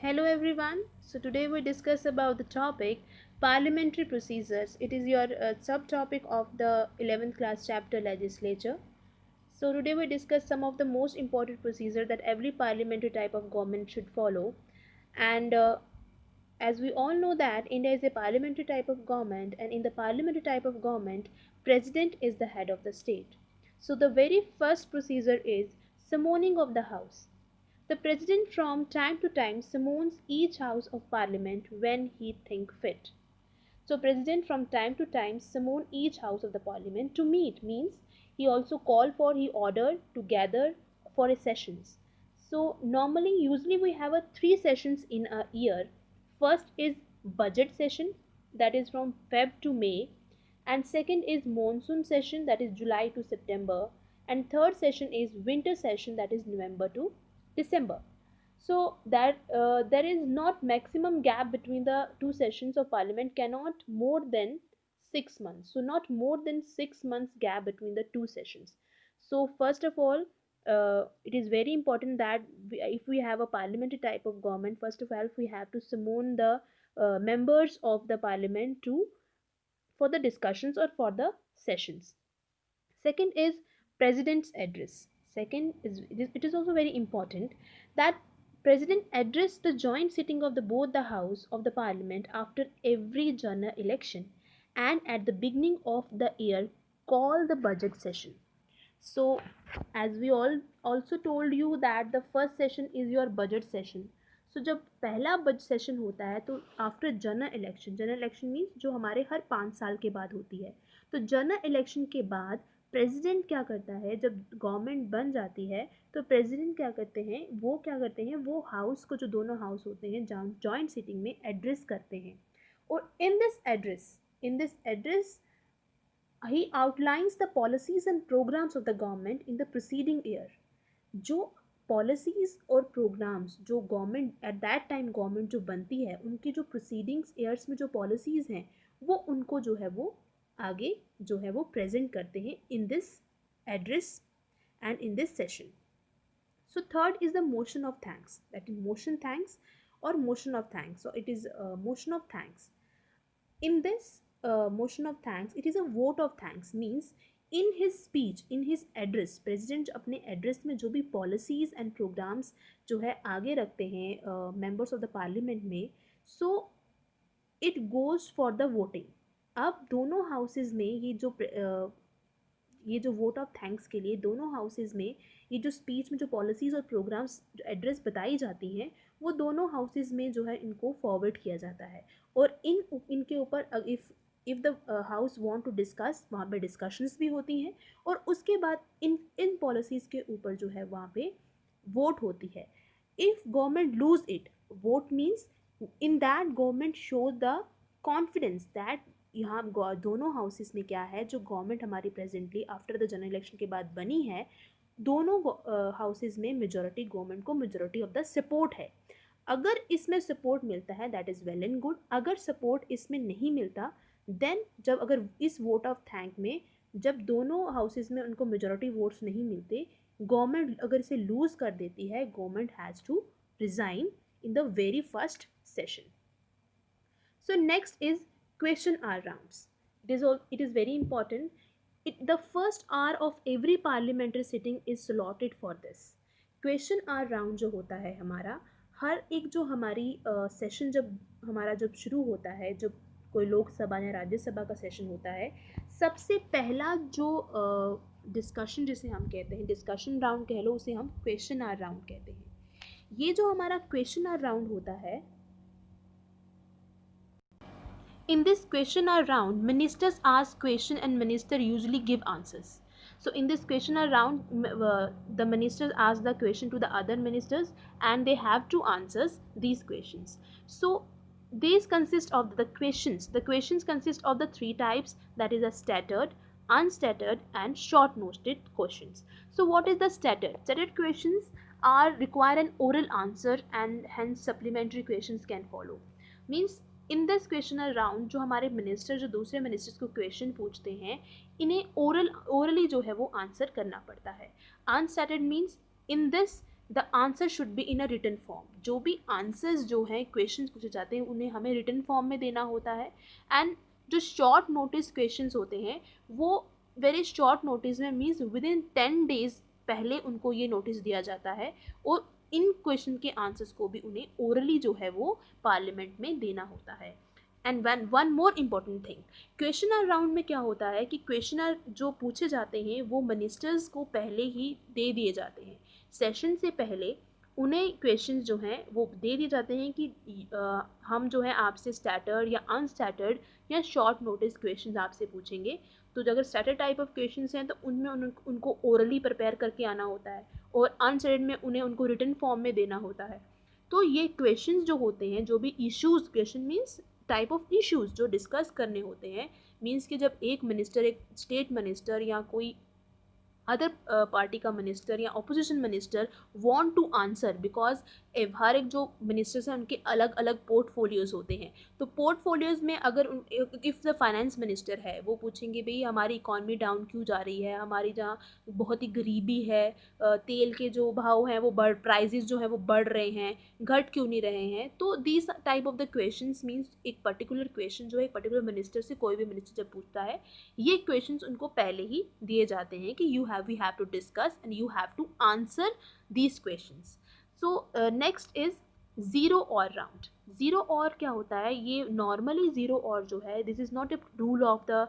Hello everyone. So today we discuss about the topic parliamentary procedures. It is your subtopic of the 11th class chapter Legislature. So today we discuss some of the most important procedure that every parliamentary type of government should follow. And as we all know that India is a parliamentary type of government, and in the parliamentary type of government, president is the head of the state. So the very first procedure is summoning of the house. The President from time to time summons each House of Parliament when he think fit. So President from time to time summon each House of the Parliament to meet means he also call for he order to gather for a sessions. So normally usually we have a three sessions in a year. First is budget session, that is from Feb to May, and second is monsoon session, that is July to September, and third session is winter session, that is November to December. So that there is not maximum gap between the two sessions of parliament, cannot more than 6 months, so not more than 6 months gap between the two sessions. So first of all, it is very important that if we have a parliamentary type of government, first of all we have to summon the members of the parliament to for the discussions or for the sessions. Second is president's address. Second is it is also very important that president address the joint sitting of the both the house of the parliament after every general election, and at the beginning of the year call the budget session. So as we all also told you that the first session is your budget session. So जब पहला budget session होता है तो after general election means जो हमारे हर 5 साल के बाद होती है, तो जनरल इलेक्शन के बाद प्रेसिडेंट क्या करता है, जब गवर्नमेंट बन जाती है तो प्रेसिडेंट क्या करते हैं वो हाउस को, जो दोनों हाउस होते हैं जॉइंट सीटिंग में एड्रेस करते हैं. और in this address he outlines the policies and programs of the government in the preceding year. जो पॉलिसीज और प्रोग्राम्स जो government at that time government जो बनती है उनकी जो प्रोसीडिंग्स ईयर्स में जो पॉलिसीज हैं वो उनको जो है वो आगे जो है वो प्रेजेंट करते हैं in this address and in this session. So third is the motion of thanks, that is motion thanks or motion of thanks. So it is motion of thanks. In this motion of thanks, it is a vote of thanks means in his speech, in his address, president अपने address में जो भी policies and programs जो है आगे रखते हैं members of the parliament में, so it goes for the voting. अब दोनों houses में ये जो वोट ऑफ थैंक्स के लिए दोनों हाउसेज में ये जो स्पीच में जो पॉलिसीज़ और प्रोग्राम्स जो एड्रेस बताई जाती हैं वो दोनों हाउसेज में जो है इनको फॉरवर्ड किया जाता है. और इनके ऊपर if the house want to discuss, वहाँ पे डिस्कशंस भी होती हैं और उसके बाद इन पॉलिसीज़ के ऊपर जो है वहाँ पे वोट होती है. If government lose it, vote means in that government show the confidence that यहाँ दोनों हाउसेस में क्या है, जो गवर्नमेंट हमारी presently after the general election के बाद बनी है, दोनों हाउसेस में मेजॉरिटी गवर्नमेंट को मेजॉरिटी ऑफ द सपोर्ट है. अगर इसमें सपोर्ट मिलता है that is well and good. अगर सपोर्ट इसमें नहीं मिलता देन जब अगर इस वोट ऑफ थैंक में जब दोनों हाउसेस में उनको मेजॉरिटी वोट्स नहीं मिलते, गवर्नमेंट अगर इसे लूज़ कर देती है, government has to resign in the very first session. So next is question hour rounds. It is very important. The first hour of every parliamentary sitting is allotted for this. Question hour round जो होता है हमारा, हर एक जो हमारी session जब शुरू होता है, जब कोई लोकसभा या राज्यसभा का सेशन होता है, सबसे पहला जो डिस्कशन जिसे हम कहते हैं, डिस्कशन राउंड कह लो, उसे हम क्वेश्चन आवर राउंड कहते हैं. ये जो हमारा क्वेश्चन आवर राउंड होता है, in this question hour round, ministers ask question and minister usually give answers. So in this question hour round, the ministers ask the question to the other ministers and they have to answer these questions. So these consist of the questions. The questions consist of the three types, that is a stuttered, unstuttered and short noted questions. So what is the stuttered? Stuttered questions require an oral answer and hence supplementary questions can follow. Means in this question round जो हमारे minister जो दूसरे ministers को question पूछते हैं, इन्हें orally जो है वो आंसर करना पड़ता है. Unstated means in this the answer should be in a written form. जो भी आंसर्स जो हैं क्वेश्चंस पूछे जाते हैं उन्हें हमें रिटन फॉर्म में देना होता है। एंड जो शॉर्ट नोटिस क्वेश्चंस होते हैं वो वेरी शॉर्ट नोटिस में मीन्स विद इन 10 days पहले उनको ये नोटिस दिया जाता है, और इन क्वेश्चन के आंसर्स को भी उन्हें ओरली जो है वो पार्लियामेंट में देना होता है। And one more important thing, question hour round में क्या होता है कि क्वेश्चनर जो पूछे जाते हैं वो मिनिस्टर्स को पहले ही दे दिए जाते हैं। सेशन से पहले उन्हें क्वेश्चंस जो हैं वो दे दिए जाते हैं कि हम जो है आपसे स्टैटर्ड या अनस्टैटर्ड या शॉर्ट नोटिस क्वेश्चंस आपसे पूछेंगे। तो अगर स्टैटर्ड टाइप ऑफ क्वेश्चंस हैं तो उनमें उनको ओरली प्रिपेयर करके आना होता है, और अनस्टैटर्ड में उन्हें उनको रिटन फॉर्म में देना होता है। तो ये क्वेश्चंस जो होते हैं, जो भी issues, question means type of issues जो डिस्कस करने होते हैं, मीन्स कि जब एक मिनिस्टर, एक स्टेट मिनिस्टर या कोई अदर पार्टी का मिनिस्टर या opposition minister want to answer, because हर एक जो मिनिस्टर्स हैं उनके अलग अलग पोर्टफोलियोज होते हैं। तो पोर्टफोलियोज में अगर इफ़ द फाइनेंस मिनिस्टर है वो पूछेंगे भाई हमारी इकॉनमी डाउन क्यों जा रही है, हमारी जहाँ बहुत ही गरीबी है, तेल के जो भाव हैं वो प्राइजेज जो है वो बढ़ रहे हैं, घट क्यों नहीं रहे हैं। तो these type of the questions means एक पर्टिकुलर क्वेश्चन जो है एक पर्टिकुलर मिनिस्टर से कोई भी मिनिस्टर जब पूछता है, ये क्वेश्चंस उनको पहले ही दिए जाते हैं कि we have to discuss and you have to answer these questions. So next is zero or round. Zero or क्या होता है, ये normally zero or जो है this is not a rule of the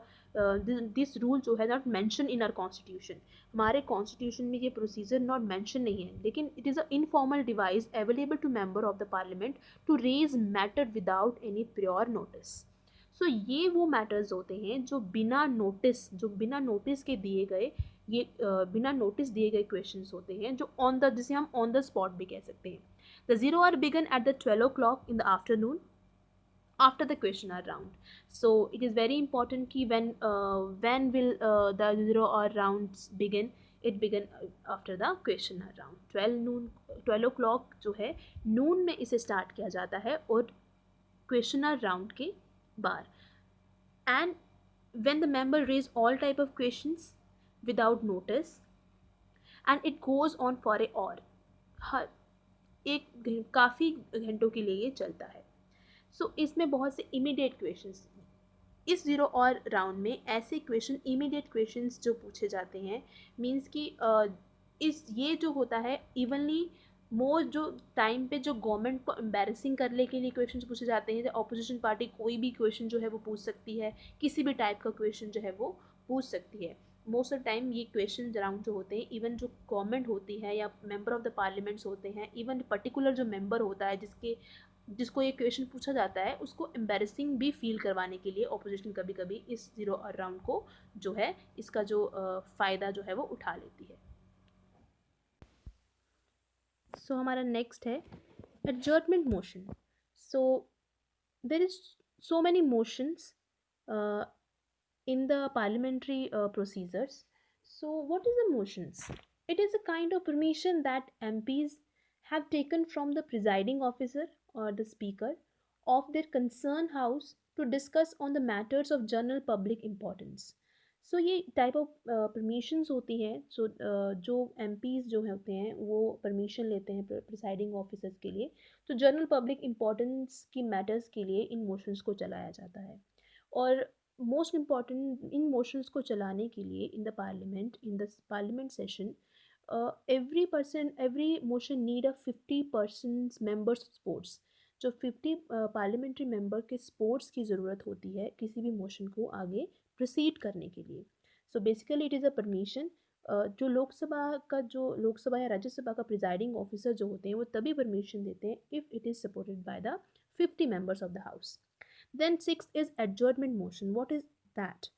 this rule जो है not mentioned in our constitution. हमारे constitution में ये procedure not mention नहीं है, लेकिन it is a informal device available to member of the parliament to raise matter without any prior notice. सो ये वो मैटर्स होते हैं जो बिना नोटिस के दिए गए, ये बिना नोटिस दिए गए क्वेश्चंस होते हैं जो जिसे हम ऑन द स्पॉट भी कह सकते हैं। The zero hour begin at the 12 o'clock इन द afternoon after the questionnaire round. So it is very important कि when will the zero hour rounds begin. It begin after the questionnaire round. 12 o'clock जो है नून में इसे start किया जाता है और क्वेश्चनर राउंड के बाद। And when the member raise all type of questions without notice and it goes on for a hour, हर काफ़ी घंटों के लिए ये चलता है। सो इसमें बहुत से इमीडिएट क्वेश्चंस, इस जीरो और राउंड में ऐसे क्वेश्चन इमीडिएट क्वेश्चंस जो पूछे जाते हैं, मींस कि इस ये जो होता है इवनली मोर जो टाइम पे जो गवर्नमेंट को एम्बेरसिंग करने के लिए क्वेश्चन पूछे जाते हैं। ऑपोजिशन पार्टी कोई भी क्वेश्चन जो है वो पूछ सकती है, किसी भी टाइप का क्वेश्चन जो है वो पूछ सकती है। मोस्ट ऑफ टाइम ये क्वेश्चन राउंड जो होते हैं, इवन जो गवर्नमेंट होती है या मेंबर ऑफ द पार्लियामेंट्स होते हैं, इवन पर्टिकुलर जो मेंबर होता है जिसको ये क्वेश्चन पूछा जाता है, उसको एम्बेरसिंग भी फील करवाने के लिए ऑपोजिशन कभी कभी इस जीरो राउंड को जो है इसका जो फ़ायदा जो है वो उठा लेती है। सो हमारा नेक्स्ट है adjournment motion. So there is so many motions in the parliamentary procedures. So what is the motions? It is a kind of permission that MPs have taken from the presiding officer or the speaker of their concerned house to discuss on the matters of general public importance. सो ये type of permissions होती हैं। सो जो MPs जो होते हैं वो permission लेते हैं प्रिसाइडिंग ऑफिसर्स के लिए, तो जनरल पब्लिक इम्पोर्टेंस की मैटर्स के लिए इन मोशंस को चलाया जाता है। और मोस्ट इम्पॉर्टेंट इन मोशंस को चलाने के लिए in the parliament session every motion need a 50% members supports. जो 50 पार्लियामेंट्री मेंबर के सपोर्ट्स की ज़रूरत होती है किसी भी मोशन को आगे प्रोसीड करने के लिए। So basically it is a permission. जो लोकसभा या राज्यसभा का प्रिजाइडिंग ऑफिसर जो होते हैं वो तभी परमिशन देते हैं if it is supported by the 50 members of the house. Then sixth is adjournment motion. What is that?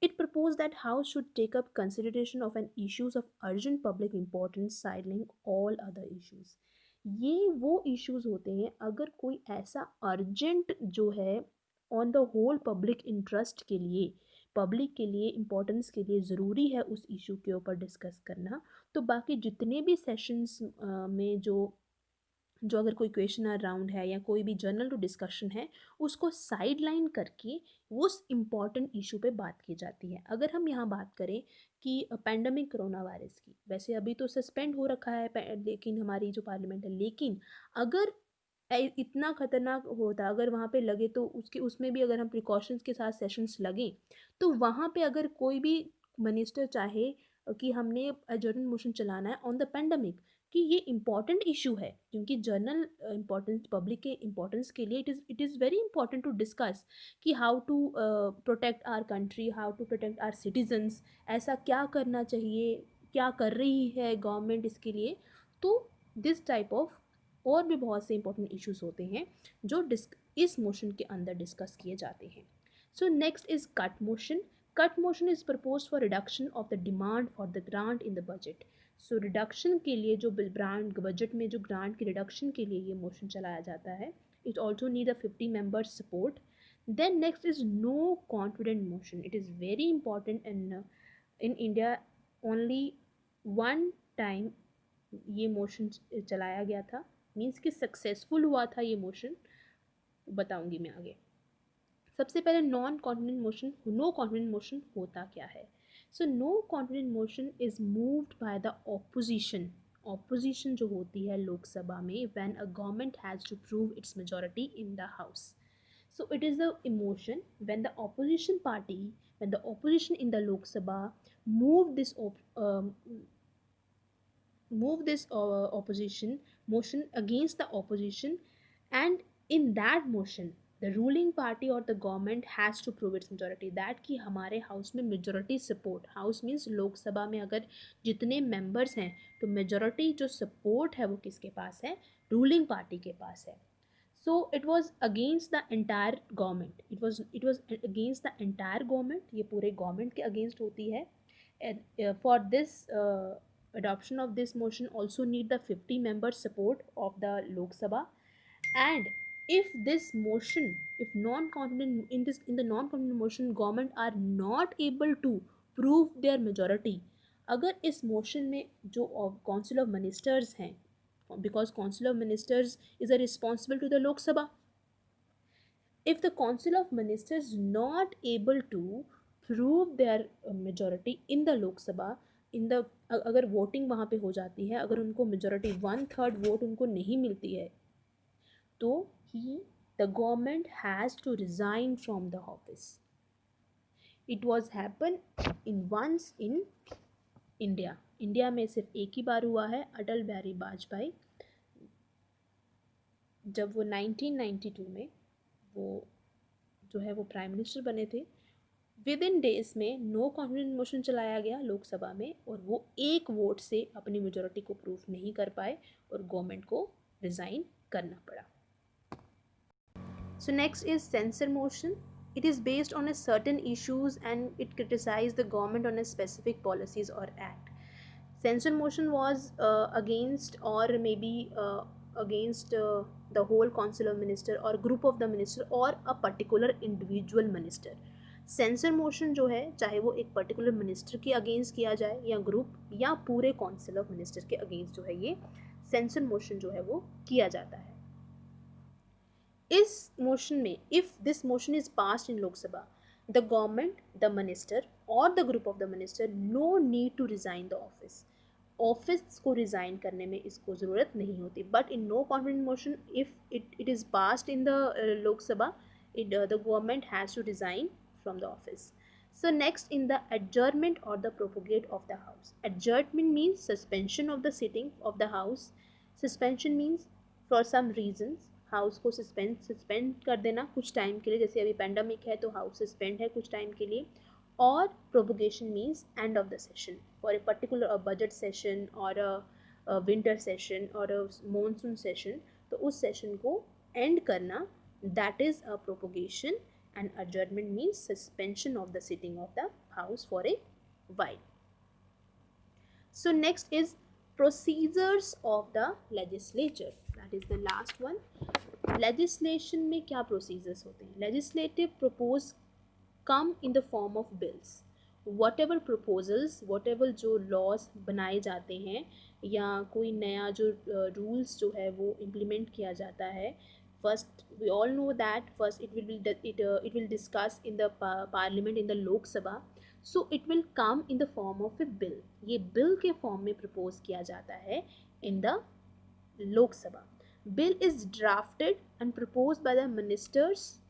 It proposed that House should take up consideration of an issues of urgent public importance, sidelining all other issues. ये वो issues होते हैं अगर कोई ऐसा urgent जो है on the whole public interest के लिए, पब्लिक के लिए इम्पोर्टेंस के लिए ज़रूरी है उस इशू के ऊपर डिस्कस करना, तो बाकी जितने भी सेशंस में जो जो अगर कोई क्वेश्चन राउंड है या कोई भी जर्नल टू डिस्कशन है, उसको साइड लाइन करके उस इम्पॉर्टेंट इशू पे बात की जाती है। अगर हम यहाँ बात करें कि पैंडमिक कोरोना वायरस की, वैसे अभी तो सस्पेंड हो रखा है लेकिन हमारी जो पार्लियामेंट है, लेकिन अगर इतना खतरनाक होता, अगर वहाँ पे लगे तो उसके उसमें भी अगर हम प्रिकॉशंस के साथ सेशंस लगें, तो वहाँ पे अगर कोई भी मिनिस्टर चाहे कि हमने एडजर्नमेंट मोशन चलाना है ऑन द पेंडेमिक, कि ये इम्पॉर्टेंट इशू है, क्योंकि जर्नल इम्पोर्टेंस पब्लिक के इम्पोर्टेंस के लिए it is very important to discuss कि how to protect our country, how to protect our citizens, ऐसा क्या करना चाहिए, क्या कर रही है गवर्नमेंट इसके लिए। तो दिस टाइप ऑफ और भी बहुत से इंपॉर्टेंट इश्यूज होते हैं जो इस मोशन के अंदर डिस्कस किए जाते हैं। So next is cut motion. Cut motion is propose for reduction of the demand for the grant in the budget. So reduction के लिए जो ब्रांड बजट में जो ग्रांट की रिडक्शन के लिए ये मोशन चलाया जाता है। It also need a 50 members support. Then next is no confident motion. It is very important in India. Only one time ये मोशन चलाया गया था, मीन्स कि सक्सेसफुल हुआ था ये मोशन, बताऊंगी मैं आगे। सबसे पहले non confident motion, no confident motion होता क्या है। So no confident motion is moved by the opposition. Opposition जो होती है लोकसभा में, when a government has to prove its majority in the house. So it is the emotion when the opposition party, when the opposition in the Lok Sabha move this opposition motion against the opposition, and in that motion the ruling party or the government has to prove its majority, that कि हमारे house में majority support, house means Lok Sabha में अगर जितने members हैं, तो majority जो support है वो किसके पास है, रूलिंग पार्टी के पास है। So it was against the entire government, it was against the entire government, ये पूरे government के against होती है। And for this adoption of this motion also need the 50 members support of the Lok Sabha। And if this motion, if non-confident in the non-confident motion government are not able to prove their majority, अगर इस motion में जो council of ministers हैं, because council of ministers is a responsible to the Lok Sabha, if the council of ministers not able to prove their majority in the Lok Sabha, in the अगर voting वहाँ पे हो जाती है, अगर उनको majority 1/3 vote उनको नहीं मिलती है, तो ही the government has to resign from the office. It was happen in once in India. India में सिर्फ एक ही बार हुआ है, अटल बिहारी वाजपेयी जब वो 1992 में वो जो है वो प्राइम मिनिस्टर बने थे, विद इन डेज में नो कॉन्फिडेंस मोशन चलाया गया लोकसभा में, और वो एक वोट से अपनी मेजोरिटी को प्रूफ नहीं कर पाए और गवर्नमेंट को रिजाइन करना पड़ा। So next is censure motion. It is based on a certain issues and it criticized the government on a specific policies or act. Censure motion was against, or maybe against the whole council of minister or group of the minister or a particular individual minister. Censure motion जो है, चाहे वो एक particular minister के against किया जाए या group या पूरे काउंसिल ऑफ मिनिस्टर के अगेंस्ट जो है, ये सेंसर मोशन जो है वो किया जाता है। इस मोशन में, if this motion is passed in Lok Sabha, the government, the minister और the group of the minister no need to resign the office. Office को रिजाइन करने में इसको ज़रूरत नहीं होती। But in no confidence motion, if it is passed in the Lok Sabha, the government has to resign from the office. So next, in the adjournment or the propagate of the house. Adjournment means suspension of the sitting of the house. Suspension means for some reasons house को suspend कर देना कुछ time के लिए, जैसे अभी pandemic है तो हाउस सस्पेंड है कुछ टाइम के लिए। और propagation means end of the session for a particular budget session और विंटर सेशन और मानसून सेशन, तो उस सेशन को एंड करना, that is a propagation. And adjournment means suspension of the sitting of the house for a while. So next is procedures of the legislature, that is the last one. Legislation में क्या procedures होते हैं? Legislative propose come in the form of bills, whatever proposals, whatever जो laws बनाए जाते हैं या कोई नया जो rules जो है वो implement किया जाता है, first we all know that first it will discuss in the parliament, in the Lok Sabha. So it will come in the form of a bill. ये bill के form में propose किया जाता है in the Lok Sabha. Bill is drafted and proposed by the ministers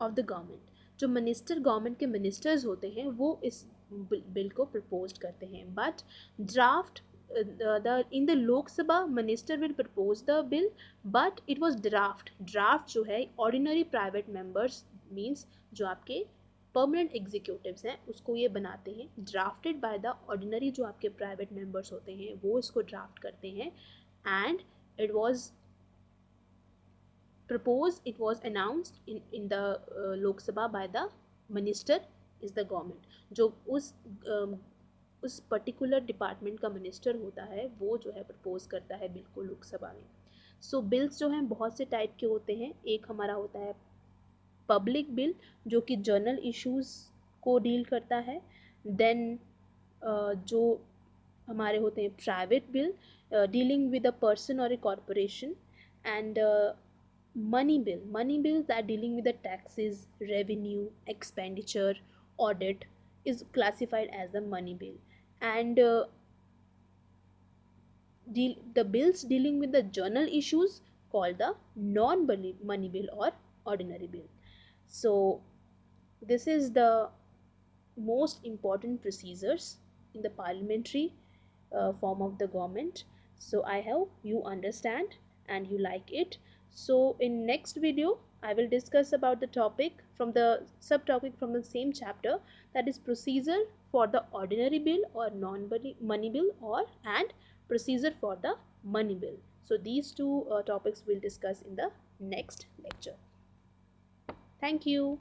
of the government. जो minister, government के ministers होते हैं वो इस बिल को प्रपोज करते हैं. But draft the in the Lok Sabha minister will propose the bill, but it was draft. Draft जो है ऑर्डिनरी प्राइवेट मेंबर्स मीन्स जो आपके परमानेंट एग्जीक्यूटिव्स हैं उसको ये बनाते हैं. ड्राफ्टेड बाय द ऑर्डिनरी जो आपके प्राइवेट मेंबर्स होते हैं वो इसको ड्राफ्ट करते हैं. And it was proposed, it was announced in the Lok Sabha by the minister is the government. जो उस पर्टिकुलर डिपार्टमेंट का मिनिस्टर होता है वो जो है प्रपोज करता है बिल को लोकसभा में. सो बिल्स जो हैं बहुत से टाइप के होते हैं. एक हमारा होता है पब्लिक बिल जो कि जर्नल इश्यूज़ को डील करता है. देन जो हमारे होते हैं private bill dealing with a person और a corporation. And money bills that dealing with the taxes, revenue, expenditure, audit is classified as the money bill. And the bills dealing with the journal issues called the non money bill or ordinary bill. So this is the most important procedures in the parliamentary form of the government. So I hope you understand and you like it. So in next video I will discuss about the topic from the subtopic from the same chapter, that is procedure for the ordinary bill or non money bill or and procedure for the money bill. So these two topics we'll discuss in the next lecture. Thank you.